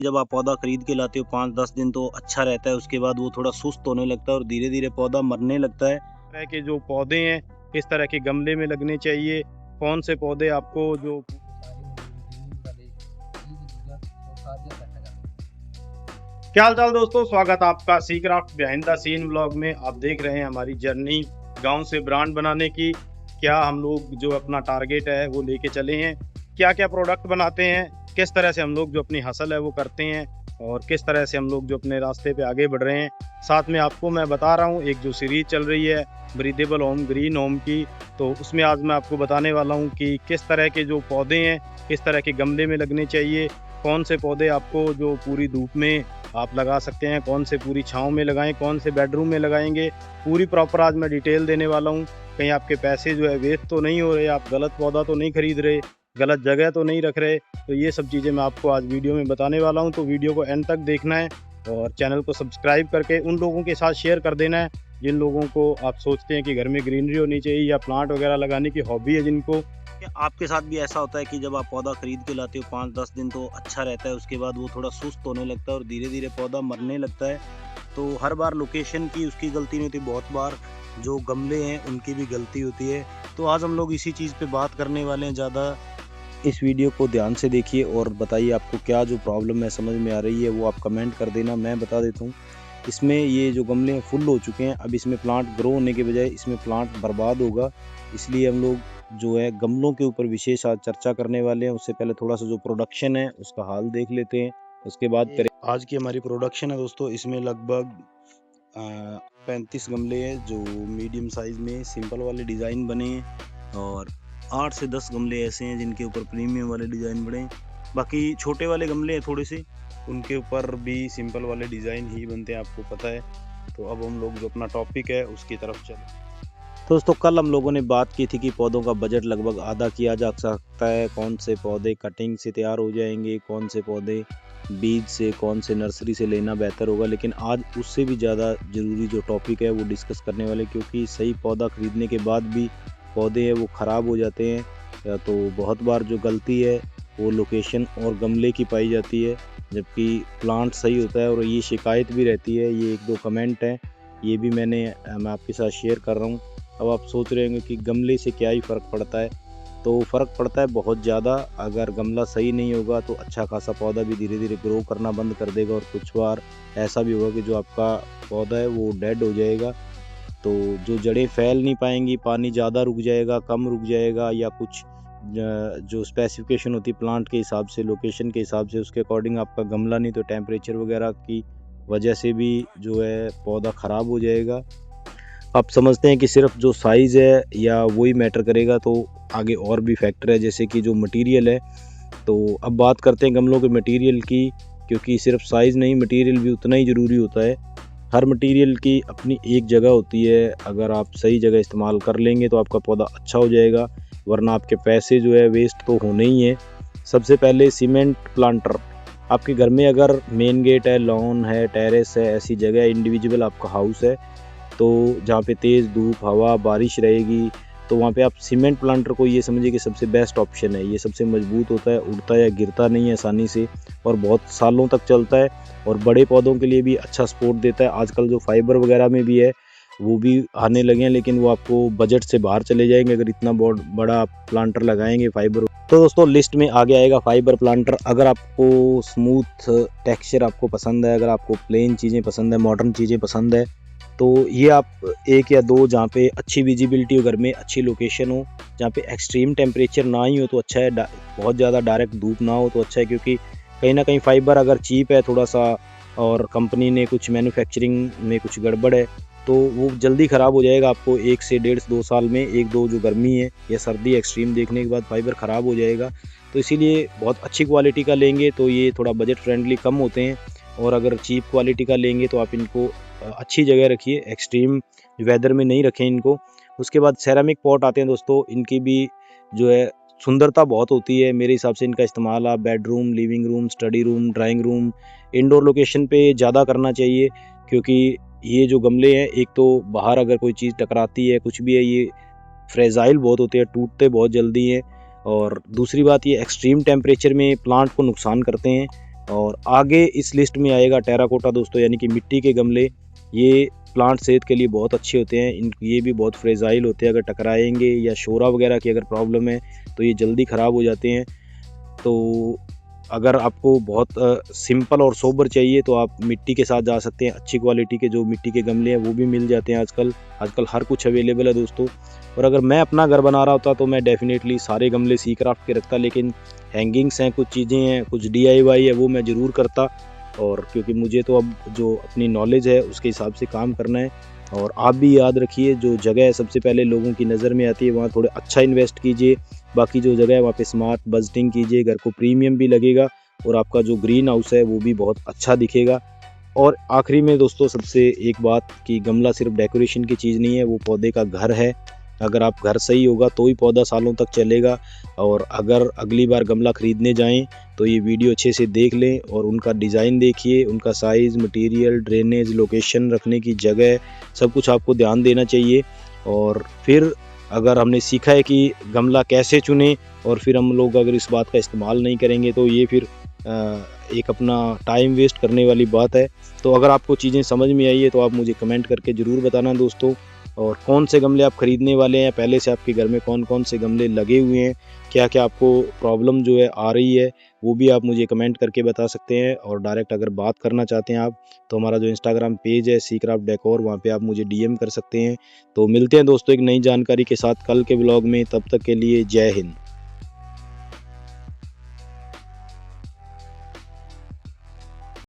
जब आप पौधा खरीद के लाते हो 5-10 दिन तो अच्छा रहता है, उसके बाद वो थोड़ा सुस्त होने लगता है और धीरे धीरे पौधा मरने लगता है। तरह के जो पौधे हैं किस तरह के गमले में लगने चाहिए, कौन से पौधे आपको जो क्या हाल चाल दोस्तों, स्वागत आपका C craft behind the scene vlog में। आप देख रहे हैं हमारी जर्नी गांव से ब्रांड बनाने की। क्या हम लोग जो अपना टारगेट है वो लेके चले हैं, क्या क्या प्रोडक्ट बनाते हैं, किस तरह से हम लोग जो अपनी हसल है वो करते हैं और किस तरह से हम लोग जो अपने रास्ते पे आगे बढ़ रहे हैं। साथ में आपको मैं बता रहा हूँ एक जो सीरीज चल रही है ब्रीदेबल होम ग्रीन होम की, तो उसमें आज मैं आपको बताने वाला हूँ कि किस तरह के जो पौधे हैं किस तरह के गमले में लगने चाहिए, कौन से पौधे आपको जो पूरी धूप में आप लगा सकते हैं, कौन से पूरी छांव में लगाएं, कौन से बेडरूम में लगाएंगे। पूरी प्रॉपर आज मैं डिटेल देने वाला हूं। कहीं आपके पैसे जो है वेस्ट तो नहीं हो रहे, आप गलत पौधा तो नहीं खरीद रहे, गलत जगह तो नहीं रख रहे। तो ये सब चीज़ें मैं आपको आज वीडियो में बताने वाला हूं, तो वीडियो को एंड तक देखना है और चैनल को सब्सक्राइब करके उन लोगों के साथ शेयर कर देना है जिन लोगों को आप सोचते हैं कि घर में ग्रीनरी होनी चाहिए या प्लांट वगैरह लगाने की हॉबी है जिनको। क्या आपके साथ भी ऐसा होता है कि जब आप पौधा खरीद के लाते हो 5-10 दिन तो अच्छा रहता है, उसके बाद वो थोड़ा सुस्त होने लगता है और धीरे धीरे पौधा मरने लगता है? तो हर बार लोकेशन की उसकी गलती नहीं होती, बहुत बार जो गमले हैं उनकी भी गलती होती है। तो आज हम लोग इसी चीज़ पे बात करने वाले हैं ज़्यादा। इस वीडियो को ध्यान से देखिए और बताइए आपको क्या जो प्रॉब्लम है समझ में आ रही है, वो आप कमेंट कर देना, मैं बता देता हूँ। इसमें ये जो गमले हैं फुल हो चुके हैं, अब इसमें प्लांट ग्रो होने के बजाय इसमें प्लांट बर्बाद होगा। इसलिए हम लोग जो है गमलों के ऊपर विशेष आज चर्चा करने वाले हैं। उससे पहले थोड़ा सा जो प्रोडक्शन है उसका हाल देख लेते हैं, उसके बाद करें। आज की हमारी प्रोडक्शन है दोस्तों, इसमें लगभग 35 गमले हैं जो मीडियम साइज़ में सिंपल वाले डिज़ाइन बने हैं और 8 से 10 गमले ऐसे हैं जिनके ऊपर प्रीमियम वाले डिज़ाइन बने हैं। बाकी छोटे वाले गमले हैं थोड़े से, उनके ऊपर भी सिंपल वाले डिज़ाइन ही बनते हैं, आपको पता है। तो अब हम लोग जो अपना टॉपिक है उसकी तरफ चलें। तो दोस्तों कल हम लोगों ने बात की थी कि पौधों का बजट लगभग आधा किया जा सकता है, कौन से पौधे कटिंग से तैयार हो जाएंगे, कौन से पौधे बीज से, कौन से नर्सरी से लेना बेहतर होगा। लेकिन आज उससे भी ज़्यादा ज़रूरी जो टॉपिक है वो डिस्कस करने वाले, क्योंकि सही पौधा खरीदने के बाद भी पौधे हैं वो ख़राब हो जाते हैं। या तो बहुत बार जो गलती है वो लोकेशन और गमले की पाई जाती है, जबकि प्लांट सही होता है और ये शिकायत भी रहती है। ये 1-2 कमेंट हैं, ये भी मैं आपके साथ शेयर कर रहा हूँ। अब आप सोच रहे होंगे कि गमले से क्या ही फ़र्क पड़ता है, तो फ़र्क पड़ता है बहुत ज़्यादा। अगर गमला सही नहीं होगा तो अच्छा खासा पौधा भी धीरे धीरे ग्रो करना बंद कर देगा और कुछ बार ऐसा भी होगा कि जो आपका पौधा है वो डेड हो जाएगा। तो जो जड़ें फैल नहीं पाएंगी, पानी ज़्यादा रुक जाएगा, कम रुक जाएगा, या कुछ जो स्पेसिफिकेशन होती है प्लांट के हिसाब से, लोकेशन के हिसाब से, उसके अकॉर्डिंग आपका गमला नहीं तो टेम्परेचर वगैरह की वजह से भी जो है पौधा ख़राब हो जाएगा। आप समझते हैं कि सिर्फ जो साइज़ है या वही मैटर करेगा, तो आगे और भी फैक्टर है जैसे कि जो मटेरियल है। तो अब बात करते हैं गमलों के मटेरियल की, क्योंकि सिर्फ साइज़ नहीं, मटेरियल भी उतना ही ज़रूरी होता है। हर मटेरियल की अपनी एक जगह होती है, अगर आप सही जगह इस्तेमाल कर लेंगे तो आपका पौधा अच्छा हो जाएगा, वरना आपके पैसे जो है वेस्ट तो होने ही है। सबसे पहले सीमेंट प्लांटर। आपके घर में अगर मेन गेट है, लॉन है, टेरेस है, ऐसी जगह इंडिविजुअल आपका हाउस है, तो जहाँ पे तेज़ धूप, हवा, बारिश रहेगी, तो वहाँ पे आप सीमेंट प्लांटर को ये समझिए कि सबसे बेस्ट ऑप्शन है। ये सबसे मजबूत होता है, उड़ता या गिरता नहीं है आसानी से और बहुत सालों तक चलता है और बड़े पौधों के लिए भी अच्छा सपोर्ट देता है। आजकल जो फाइबर वगैरह में भी है वो भी आने लगे हैं, लेकिन वो आपको बजट से बाहर चले जाएंगे अगर इतना बहुत बड़ा आप प्लांटर लगाएंगे फाइबर। तो दोस्तों लिस्ट में आगे आएगा फाइबर प्लांटर। अगर आपको स्मूथ टेक्सचर आपको पसंद है, अगर आपको प्लेन चीज़ें पसंद है, मॉडर्न चीज़ें पसंद है, तो ये आप 1 या 2 जहाँ पे अच्छी विजिबिलिटी हो, घर में अच्छी लोकेशन हो, जहाँ पे एक्सट्रीम टेम्परेचर ना ही हो तो अच्छा है, बहुत ज़्यादा डायरेक्ट धूप ना हो तो अच्छा है। क्योंकि कहीं ना कहीं फाइबर अगर चीप है थोड़ा सा और कंपनी ने कुछ मैन्युफैक्चरिंग में कुछ गड़बड़ है, तो वो जल्दी ख़राब हो जाएगा। आपको 1 से 1.5-2 साल में 1-2 जो गर्मी है या सर्दी एक्सट्रीम देखने के बाद फाइबर ख़राब हो जाएगा। तो इसीलिए बहुत अच्छी क्वालिटी का लेंगे तो ये थोड़ा बजट फ्रेंडली कम होते हैं, और अगर चीप क्वालिटी का लेंगे तो आप इनको अच्छी जगह रखिए, एक्सट्रीम वेदर में नहीं रखें इनको। उसके बाद सेरामिक पॉट आते हैं दोस्तों, इनकी भी जो है सुंदरता बहुत होती है। मेरे हिसाब से इनका इस्तेमाल आप bedroom, living room, study room, drawing room, indoor location पे ज़्यादा करना चाहिए, क्योंकि ये जो गमले हैं, एक तो बाहर अगर कोई चीज़ टकराती है, कुछ भी है, ये फ्रेजाइल बहुत होते हैं, टूटते बहुत जल्दी हैं, और दूसरी बात ये एक्सट्रीम टेम्परेचर में प्लांट को नुकसान करते हैं। और आगे इस लिस्ट में आएगा टेराकोटा दोस्तों, यानी कि मिट्टी के गमले। ये प्लांट सेहत के लिए बहुत अच्छे होते हैं, ये भी बहुत फ्रेजाइल होते हैं। अगर टकराएंगे या शोरा वगैरह की अगर प्रॉब्लम है तो ये जल्दी ख़राब हो जाते हैं। तो अगर आपको बहुत सिंपल और सोबर चाहिए तो आप मिट्टी के साथ जा सकते हैं। अच्छी क्वालिटी के जो मिट्टी के गमले हैं वो भी मिल जाते हैं आजकल हर कुछ अवेलेबल है दोस्तों। और अगर मैं अपना घर बना रहा होता तो मैं डेफिनेटली सारे गमले सी क्राफ्ट के रखता, लेकिन हैंगिंग्स हैं, कुछ चीज़ें हैं, कुछ DIY है, वो मैं ज़रूर करता। और क्योंकि मुझे तो अब जो अपनी नॉलेज है उसके हिसाब से काम करना है। और आप भी याद रखिए, जो जगह है सबसे पहले लोगों की नज़र में आती है वहाँ थोड़े अच्छा इन्वेस्ट कीजिए। बाकी जो जगह है वहाँ पे स्मार्ट बजटिंग कीजिए, घर को प्रीमियम भी लगेगा और आपका जो ग्रीन हाउस है वो भी बहुत अच्छा दिखेगा। और आखिरी में दोस्तों सबसे एक बात कि गमला सिर्फ डेकोरेशन की चीज़ नहीं है, वो पौधे का घर है। अगर आप घर सही होगा तो ही पौधा सालों तक चलेगा। और अगर अगली बार गमला ख़रीदने जाएं तो ये वीडियो अच्छे से देख लें और उनका डिज़ाइन देखिए, उनका साइज़, मटेरियल, ड्रेनेज, लोकेशन, रखने की जगह, सब कुछ आपको ध्यान देना चाहिए। और फिर अगर हमने सीखा है कि गमला कैसे चुनें और फिर हम लोग अगर इस बात का इस्तेमाल नहीं करेंगे तो ये फिर एक अपना टाइम वेस्ट करने वाली बात है। तो अगर आपको चीज़ें समझ में आई है तो आप मुझे कमेंट करके ज़रूर बताना दोस्तों। और कौन से गमले आप ख़रीदने वाले हैं, पहले से आपके घर में कौन कौन से गमले लगे हुए हैं, क्या क्या आपको प्रॉब्लम जो है आ रही है, वो भी आप मुझे कमेंट करके बता सकते हैं। और डायरेक्ट अगर बात करना चाहते हैं आप तो हमारा जो इंस्टाग्राम पेज है सी क्राफ्ट डेकोर, वहाँ पे आप मुझे DM कर सकते हैं। तो मिलते हैं दोस्तों एक नई जानकारी के साथ कल के ब्लॉग में, तब तक के लिए जय हिंद।